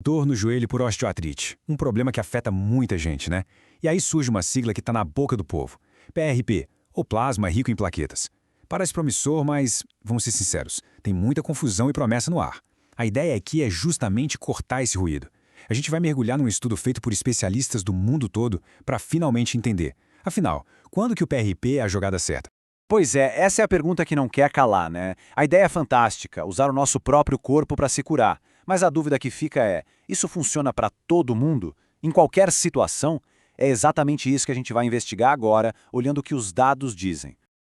Dor no joelho por osteoartrite, um problema que afeta muita gente, né? E aí surge uma sigla que está na boca do povo. PRP, ou plasma rico em plaquetas. Parece promissor, mas, vamos ser sinceros, tem muita confusão e promessa no ar. A ideia aqui é justamente cortar esse ruído. A gente vai mergulhar num estudo feito por especialistas do mundo todo para finalmente entender. Afinal, quando que o PRP é a jogada certa? Pois é, essa é a pergunta que não quer calar, né? A ideia é fantástica, usar o nosso próprio corpo para se curar. Mas a dúvida que fica é, isso funciona para todo mundo? Em qualquer situação? É exatamente isso que a gente vai investigar agora, olhando o que os dados dizem.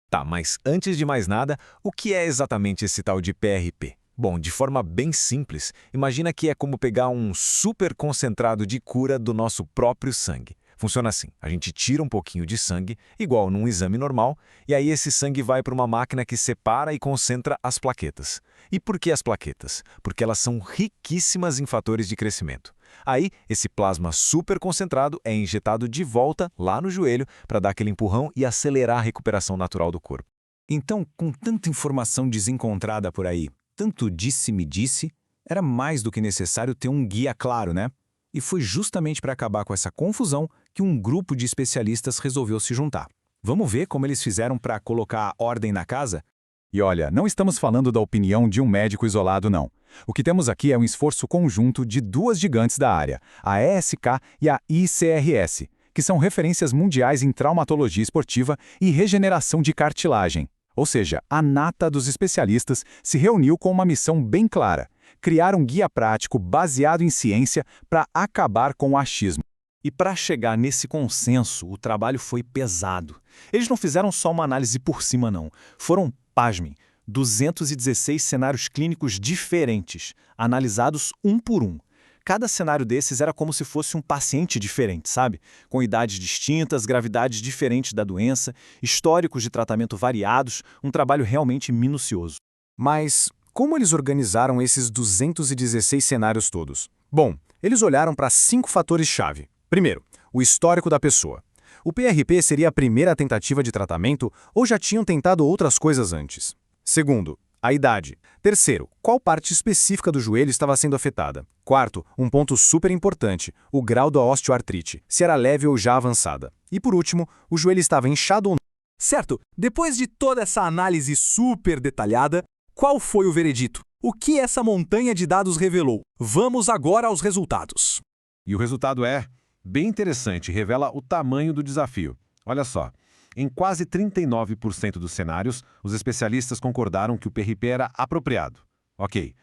Tá, mas antes de mais nada, o que é exatamente esse tal de PRP? Bom, de forma bem simples, imagina que é como pegar um super concentrado de cura do nosso próprio sangue. Funciona assim, a gente tira um pouquinho de sangue, igual num exame normal, e aí esse sangue vai para uma máquina que separa e concentra as plaquetas. E por que as plaquetas? Porque elas são riquíssimas em fatores de crescimento. Aí, esse plasma super concentrado é injetado de volta lá no joelho para dar aquele empurrão e acelerar a recuperação natural do corpo. Então, com tanta informação desencontrada por aí, tanto disse-me disse, era mais do que necessário ter um guia claro, né? E foi justamente para acabar com essa confusão que um grupo de especialistas resolveu se juntar. Vamos ver como eles fizeram para colocar ordem na casa? E olha, não estamos falando da opinião de um médico isolado, não. O que temos aqui é um esforço conjunto de duas gigantes da área, a ESK e a ICRS, que são referências mundiais em traumatologia esportiva e regeneração de cartilagem. Ou seja, a nata dos especialistas se reuniu com uma missão bem clara: criar um guia prático baseado em ciência para acabar com o achismo. E para chegar nesse consenso, o trabalho foi pesado. Eles não fizeram só uma análise por cima, não. Foram, pasmem, 216 cenários clínicos diferentes, analisados um por um. Cada cenário desses era como se fosse um paciente diferente, sabe? Com idades distintas, gravidades diferentes da doença, históricos de tratamento variados, um trabalho realmente minucioso. Mas como eles organizaram esses 216 cenários todos? Bom, eles olharam para 5 fatores-chave. Primeiro, o histórico da pessoa. O PRP seria a primeira tentativa de tratamento ou já tinham tentado outras coisas antes? Segundo, a idade. Terceiro, qual parte específica do joelho estava sendo afetada? Quarto, um ponto super importante, o grau da osteoartrite, se era leve ou já avançada. E por último, o joelho estava inchado ou não. Certo, depois de toda essa análise super detalhada, qual foi o veredito? O que essa montanha de dados revelou? Vamos agora aos resultados. E o resultado é bem interessante e revela o tamanho do desafio. Olha só, em quase 39% dos cenários, os especialistas concordaram que o PRP era apropriado. Ok.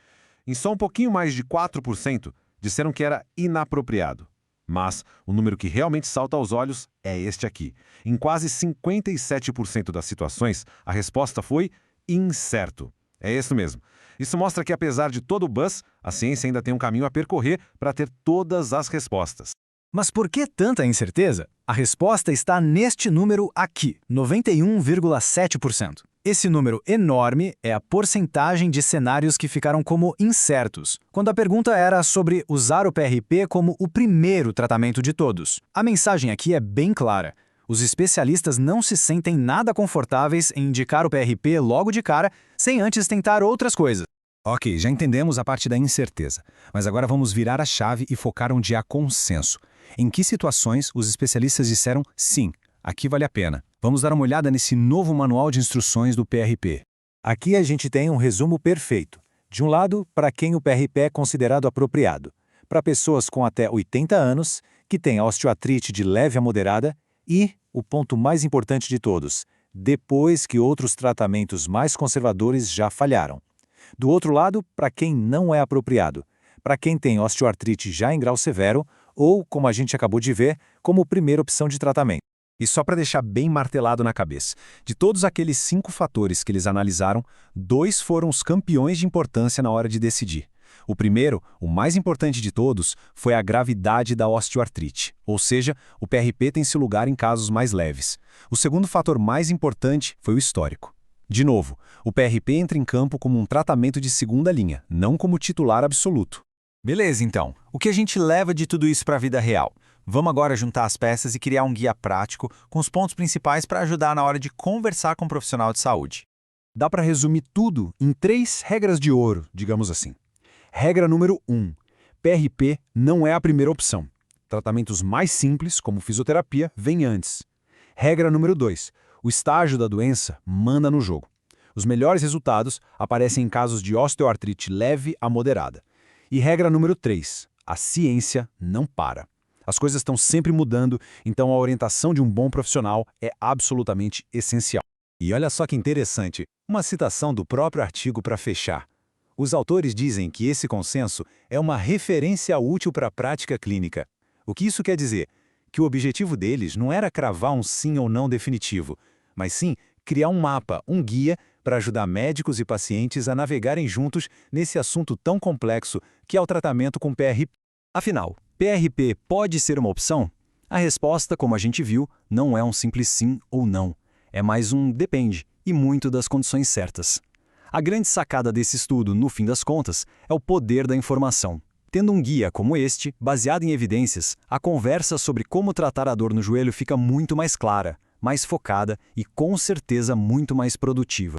Em só um pouquinho mais de 4%, disseram que era inapropriado. Mas o número que realmente salta aos olhos é este aqui. Em quase 57% das situações, a resposta foi incerto. É isso mesmo. Isso mostra que, apesar de todo o buzz, a ciência ainda tem um caminho a percorrer para ter todas as respostas. Mas por que tanta incerteza? A resposta está neste número aqui, 91,7%. Esse número enorme é a porcentagem de cenários que ficaram como incertos, quando a pergunta era sobre usar o PRP como o primeiro tratamento de todos. A mensagem aqui é bem clara. Os especialistas não se sentem nada confortáveis em indicar o PRP logo de cara, sem antes tentar outras coisas. Ok, já entendemos a parte da incerteza, mas agora vamos virar a chave e focar onde há consenso. Em que situações os especialistas disseram sim, aqui vale a pena? Vamos dar uma olhada nesse novo manual de instruções do PRP. Aqui a gente tem um resumo perfeito. De um lado, para quem o PRP é considerado apropriado. Para pessoas com até 80 anos, que têm osteoartrite de leve a moderada e, o ponto mais importante de todos, depois que outros tratamentos mais conservadores já falharam. Do outro lado, para quem não é apropriado. Para quem tem osteoartrite já em grau severo ou, como a gente acabou de ver, como primeira opção de tratamento. E só para deixar bem martelado na cabeça, de todos aqueles 5 fatores que eles analisaram, 2 foram os campeões de importância na hora de decidir. O primeiro, o mais importante de todos, foi a gravidade da osteoartrite, ou seja, o PRP tem seu lugar em casos mais leves. O segundo fator mais importante foi o histórico. De novo, o PRP entra em campo como um tratamento de segunda linha, não como titular absoluto. Beleza, então. O que a gente leva de tudo isso para a vida real? Vamos agora juntar as peças e criar um guia prático com os pontos principais para ajudar na hora de conversar com um profissional de saúde. Dá para resumir tudo em 3 regras de ouro, digamos assim. Regra número 1. PRP não é a primeira opção. Tratamentos mais simples, como fisioterapia, vêm antes. Regra número 2. O estágio da doença manda no jogo. Os melhores resultados aparecem em casos de osteoartrite leve a moderada. E regra número 3. A ciência não para. As coisas estão sempre mudando, então a orientação de um bom profissional é absolutamente essencial. E olha só que interessante, uma citação do próprio artigo para fechar. Os autores dizem que esse consenso é uma referência útil para a prática clínica. O que isso quer dizer? Que o objetivo deles não era cravar um sim ou não definitivo, mas sim criar um mapa, um guia para ajudar médicos e pacientes a navegarem juntos nesse assunto tão complexo que é o tratamento com PRP. Afinal, PRP pode ser uma opção? A resposta, como a gente viu, não é um simples sim ou não. É mais um depende, e muito das condições certas. A grande sacada desse estudo, no fim das contas, é o poder da informação. Tendo um guia como este, baseado em evidências, a conversa sobre como tratar a dor no joelho fica muito mais clara, mais focada e, com certeza, muito mais produtiva.